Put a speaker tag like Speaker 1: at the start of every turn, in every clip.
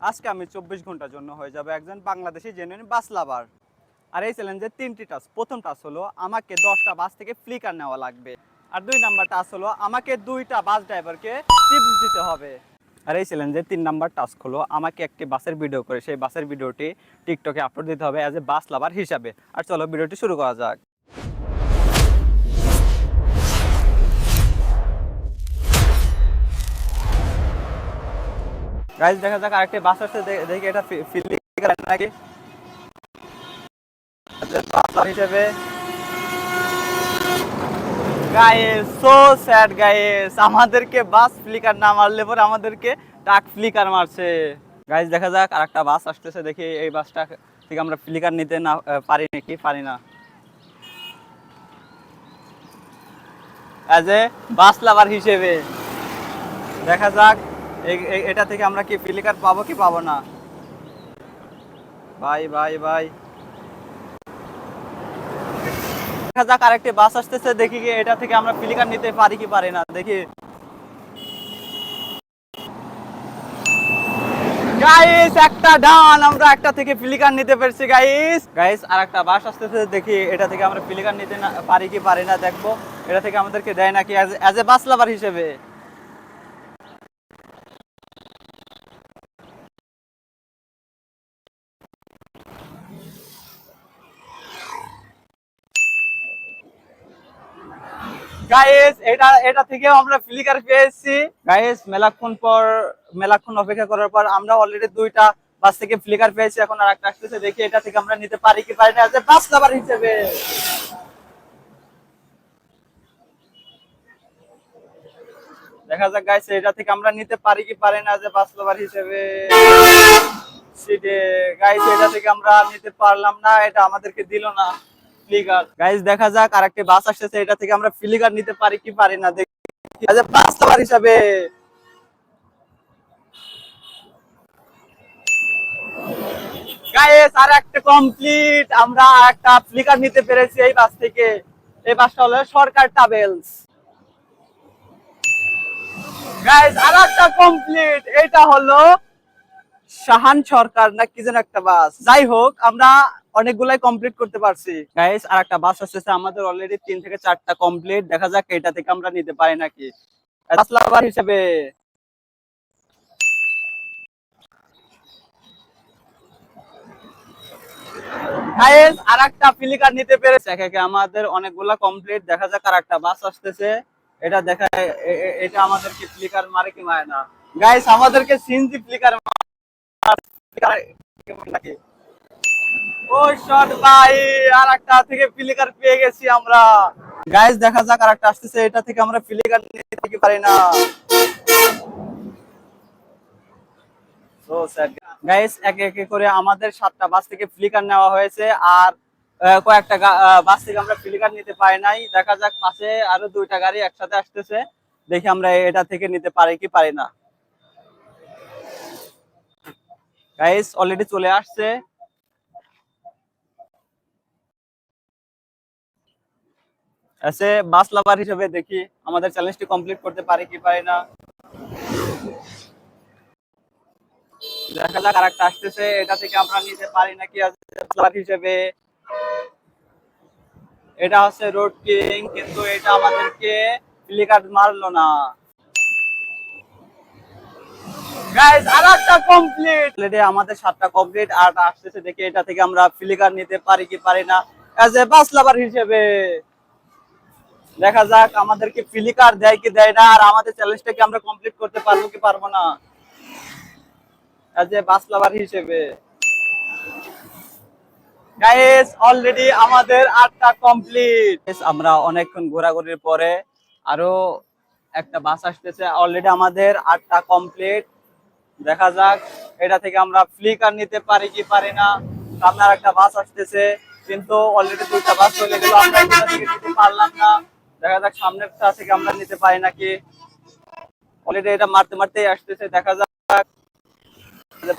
Speaker 1: আজকে আমি 24 ঘন্টার জন্য হয়ে যাব একজন বাংলাদেশি জেনুইন বাস লাভার। আর এই চ্যালেঞ্জের 3টি টাস্ক। প্রথম টাস্ক হলো আমাকে 10টা বাস থেকে ফ্লিকার নেওয়া লাগবে। আর 2 নাম্বার টাস্ক হলো আমাকে 2টা বাস ড্রাইভারকে টিপস দিতে হবে। আর এই চ্যালেঞ্জের 3 নাম্বার টাস্ক হলো আমাকে একটি বাসের ভিডিও করে সেই বাসের ভিডিওটি টিকটকে আপলোড দিতে হবে অ্যাজ এ বাস লাভার হিসাবে। আর চলো ভিডিওটি শুরু করা যাক। গাইস দেখা যাক আরেকটি বাস আসছে, দেখি এটা ফ্লিকার নাকি বাস হিসেবে। গাইস সো স্যাড গাইস, আমাদেরকে বাস ফ্লিকার না মারলে পরে আমাদেরকে টাক ফ্লিকার মারছে। গাইস দেখা যাক আরেকটা বাস আসতেছে, দেখি এই বাসটা থেকে আমরা ফ্লিকার নিতে না পারি নাকি পারি না। অ্যাজ এ বাস লাভার হিসেবে দেখা যাক এটা থেকে আমরা কি ফ্লিকার পাবো কি পাবো না। ভাই ভাই ভাই দেখা যাক আরেকটি বাস আসতেছে, দেখি কি এটা থেকে আমরা ফ্লিকার নিতে পারি কি পারি না দেখি। গাইস একটা ডান, আমরা একটা থেকে ফ্লিকার নিতে পেরেছি গাইস। গাইস আরেকটা বাস আসতেছে, দেখি এটা থেকে আমরা ফ্লিকার নিতে না পারি কি পারি না দেখবো। এটা থেকে আমাদেরকে দেয় নাকি অ্যাজ এ বাস লাভার হিসেবে। গাইস এটা এটা থেকেও আমরা ফ্লিকার পেয়েছি। গাইস মেলাক্ষণ অপেক্ষা করার পর আমরা অলরেডি 2টা বাস থেকে ফ্লিকার পেয়েছি। এখন আর একটা আসতেছে, দেখি এটা থেকে আমরা নিতে পারি কি পারি না অ্যাজ এ বাস লাভার হিসেবে। দেখা যাক গাইস এটা থেকে আমরা নিতে পারি কি পারি না যে বাস লাভার হিসেবে। সিটে গাইস এটা থেকে আমরা নিতে পারলাম না, এটা আমাদেরকে দিল না ফ্লিকার। গাইস দেখা যাক আরেকটি বাস আসছে, এটা থেকে আমরা ফ্লিকার নিতে পারি কি পারি না দেখি অ্যাজ এ বাস লাভার হিসেবে। গাইস আর একটা কমপ্লিট, আমরা একটা ফ্লিকার নিতে পেরেছি এই বাস থেকে। এই বাসটা হলো সরকার ট্রাভেলস। গাইস আর একটা কমপ্লিট, এটা হলো শাহান সরকার না কি যেন একটা বাস। যাই হোক আমরা অনেকগুলাই কমপ্লিট করতে পারছি। গাইস আর একটা বাস আসছে, আমাদের অলরেডি 3 থেকে 4টা কমপ্লিট। দেখা যাক এটা থেকে আমরা নিতে পারি নাকি বাস লাভার হিসেবে। গাইস আর একটা ফ্লিকার নিতে পেরেছি। একে একে আমাদের অনেকগুলা কমপ্লিট। দেখা যাক আর একটা বাস আসতেছে, এটা দেখা এটা আমাদেরকে ফ্লিকার মারে কি মারে না। গাইস আমাদেরকে সিএনজি ফ্লিকার নাকি। ও শট ভাই, আর একটা থেকে ফ্লিকার পেয়ে গেছি আমরা। গাইস দেখা যাক আর একটা আসতেছে, এটা থেকে আমরা ফ্লিকার নিতে কি পারি না। সো স্যাড গাইস, একে একে করে আমাদের 7টা বাস থেকে ফ্লিকার নেওয়া হয়েছে। আর কয়েকটা বাস থেকে আমরা ফ্লিকার নিতে পারি নাই। দেখা যাক পাশে আরো 2টা গাড়ি একসাথে আসতেছে, দেখি আমরা এটা থেকে নিতে পারি কি পারি না। গাইস অলরেডি চলে আসছে। এসে বাস লাভার হিসেবে দেখি আমাদের চ্যালেঞ্জটি কমপ্লিট করতে পারি কি পারি না। দেখা যাক আরেকটা আসতেছে, এটা থেকে আমরা নিতে পারি নাকি হিসেবে। এটা হচ্ছে রোড কিং, কিন্তু এটা আমাদেরকে ফ্লিকার মারলো না। গাইস আরেকটা কমপ্লিট, অলরেডি আমাদের 7টা কমপ্লিট। আর আসতেছে, দেখি এটা থেকে আমরা ফ্লিকার নিতে পারি কি পারি না অ্যাজ এ বাস লাভার হিসেবে। দেখা যাক আমাদেরকে ফ্লিকার দেয় কি দেয় না, আর আমাদের চ্যালেঞ্জটা কি আমরা কমপ্লিট করতে পারবো কি পারবো না অ্যাজ এ বাস লাভার হিসেবে। গাইস অলরেডি আমাদের 8টা কমপ্লিট। আমরা অনেকক্ষণ ঘোরাঘুরির পরে আরো একটা বাস আসতেছে, অলরেডি আমাদের 8টা কমপ্লিট। দেখা যাক এটা থেকে আমরা ফ্লিকার নিতে পারি কি পারি না। সামনে আর একটা বাস আসতেছে, কিন্তু অলরেডি 2টা বাস চলে গেল, আমরা এটা থেকে নিতে পারলাম না। দেখা যাক সামনেরটা থেকে আমরা নিতে পারি নাকি। অলরেডি এটা মারতে মারতেই আসতেছে, দেখা যাক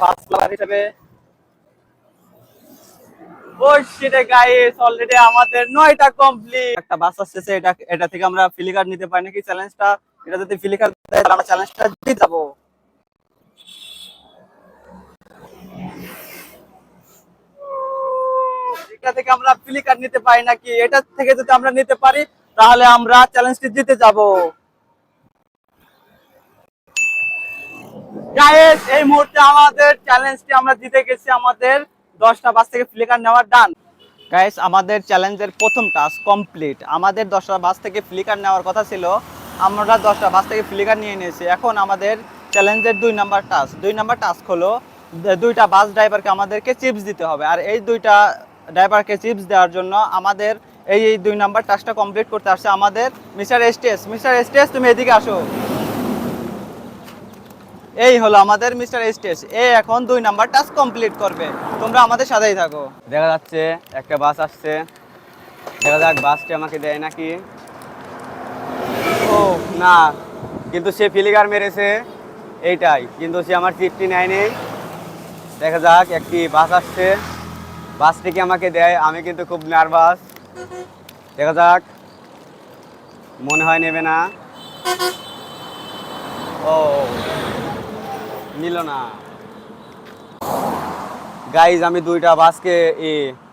Speaker 1: বাস লাভার হিসেবে। ও শিট গাইস, অলরেডি আমাদের 9টা কমপ্লিট। একটা বাস আসছে, এটা এটা থেকে আমরা ফ্লিকার নিতে পারি নাকি চ্যালেঞ্জটা। এটা যদি ফ্লিকার দেয় তাহলে আমরা চ্যালেঞ্জটা জিতে যাবো। এটা থেকে আমরা ফ্লিকার নিতে পারি নাকি। এটা থেকে যদি আমরা নিতে পারি তাহলে আমরা চ্যালেঞ্জটি জিতে যাব। গাইস এই মুহূর্তে আমাদের চ্যালেঞ্জটি আমরা জিতে গেছি, আমাদের 10টা বাস থেকে ফ্লিকার নেওয়ার ডান। গাইস আমাদের চ্যালেঞ্জের প্রথম টাস্ক কমপ্লিট। আমাদের 10টা বাস থেকে ফ্লিকার নেওয়ার কথা ছিল, আমরা 10টা বাস থেকে ফ্লিকার নিয়ে নিয়েছি। এখন আমাদের চ্যালেঞ্জের 2 নাম্বার টাস্ক হলো 2টা বাস ড্রাইভারকে আমাদেরকে চিপস দিতে হবে। আর এই 2টা ড্রাইভারকে চিপস দেওয়ার জন্য আমাদের এই 2 নাম্বার টাস্কটা কমপ্লিট করতে আসছে আমাদের মিস্টার এসটিএস। মিস্টার এসটিএস তুমি এদিকে আসো। এই হলো আমাদের মিস্টার এসটিএস, এ এখন 2 নাম্বার টাস্ক কমপ্লিট করবে। তোমরা আমাদের সাথেই থাকো। দেখা যাচ্ছে একটা বাস আসছে, দেখা যাক বাসটি আমাকে দেয় নাকি। ও না, কিন্তু সে ফিলিকার মেরেছে এইটাই, কিন্তু সে আমার চিপটি নেয়নি। দেখা যাক একটি বাস আসছে, বাসটি কি আমাকে দেয়। আমি কিন্তু খুব নার্ভাস, দেখা যাক। মনে হয় নেবে না। ও নিল না। গাইজ আমি 2টা বাসকে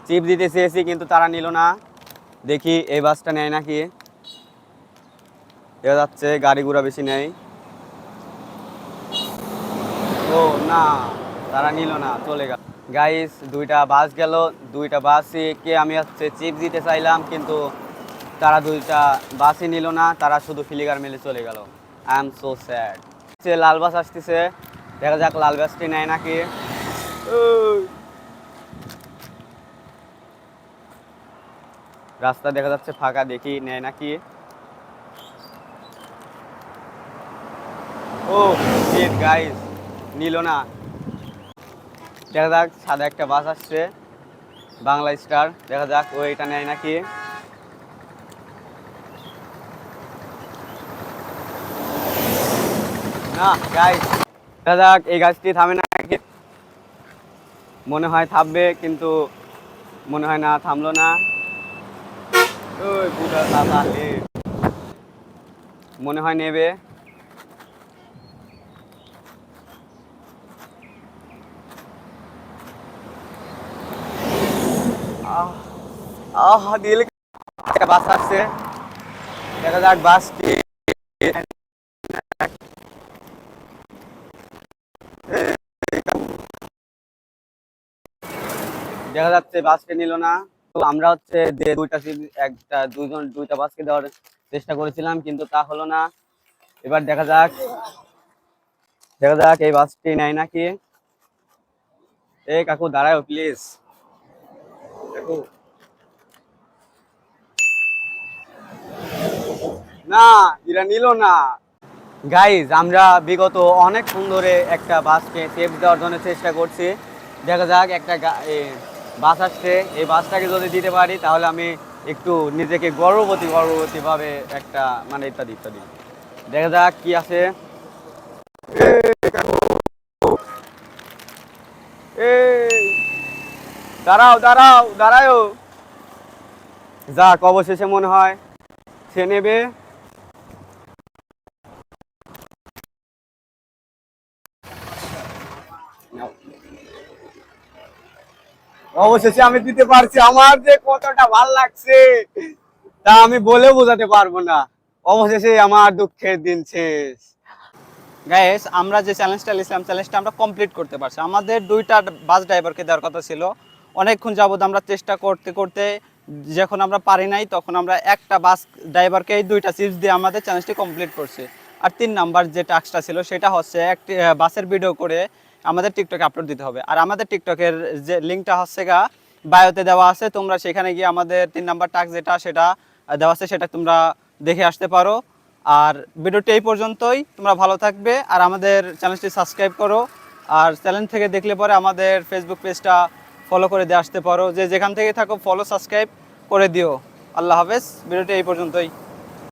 Speaker 1: চিপ দিতে চেয়েছি কিন্তু তারা নিল না। দেখি এই বাসটা নেয় নাকি। দেখা যাচ্ছে গাড়ি ঘোড়া বেশি নেই। ও না, তারা নিল না, চলে গেল। গাইজ 2টা বাস গেল, 2টা বাসকে আমি হচ্ছে চিপ দিতে চাইলাম কিন্তু তারা 2টা বাসই নিল না, তারা শুধু ফিলিকার মেলে চলে গেল। I am so sad. লাল বাস আসতেছে, দেখা যাক লাল বাসটি নেয় নাকি। রাস্তা দেখা যাচ্ছে ফাঁকা, দেখি নেয় নাকি। ও শিট গাইস, নিল না। দেখা যাক সাদা একটা বাস আসছে, বাংলা স্টার। দেখা যাক ও এটা নেয় নাকি। না গাইস, দেখা যাক এই গাছটি থামে নাকি। মনে হয় থামবে কিন্তু মনে হয় না, থামলো না। ওই বুড়া দাদা মনে হয় নেবে। দিল বাস আসছে, দেখা যাক বাসটি। দেখা যাচ্ছে বাসকে নিল না। তো আমরা হচ্ছে যে 2টা বাসকে দেওয়ার চেষ্টা করেছিলাম কিন্তু তা হলো না। এবার দেখা যাক এই বাসটি নেয় নাকি। কাকু দাঁড়াও প্লিজ। না, এরা নিল না। গাইজ আমরা বিগত অনেকক্ষণ ধরে একটা বাসকে সেফ দেওয়ার জন্য চেষ্টা করছি। দেখা যাক একটা বাস আসছে, এই বাসটাকে যদি দিতে পারি তাহলে আমি একটু নিজেকে গর্ববতী ভাবে একটা মানে ইত্যাদি ইত্যাদি। দেখা যাক কি আছে। দাঁড়াও। যাক অবশেষে মনে হয় সে নেবে। অবশেষে আমি দিতে পারছি। আমার যে কতটা ভালো লাগছে তা আমি বলে বোঝাতে পারবো না। অবশেষে আমার দুঃখের দিন শেষ। গাইস আমরা যে চ্যালেঞ্জটা আমরা কমপ্লিট করতে পারছি। আমাদের 2টা বাস ড্রাইভারকে দেওয়ার কথা ছিল। অনেকক্ষণ যাবত আমরা চেষ্টা করতে করতে যখন আমরা পারি নাই তখন আমরা একটা বাস ড্রাইভারকে এই 2টা চিপস দিয়ে আমাদের চ্যালেঞ্জটি কমপ্লিট করছি। আর 3 নাম্বার যে টাস্কটা ছিল সেটা হচ্ছে একটি বাসের ভিডিও করে আমাদের টিকটকে আপলোড দিতে হবে। আর আমাদের টিকটকের যে লিঙ্কটা হচ্ছে বায়োতে দেওয়া আছে, তোমরা সেখানে গিয়ে আমাদের 3 নাম্বার টাস্ক যেটা দেওয়া আছে সেটা তোমরা দেখে আসতে পারো। আর ভিডিওটি এই পর্যন্তই। তোমরা ভালো থাকবে আর আমাদের চ্যানেলটি সাবস্ক্রাইব করো। আর চ্যানেল থেকে দেখলে পরে আমাদের ফেসবুক পেজটা ফলো করে দিয়ে আসতে পারো। যে যেখান থেকে থাকো ফলো সাবস্ক্রাইব করে দিও। আল্লাহ হাফেজ, ভিডিওটি এই পর্যন্তই।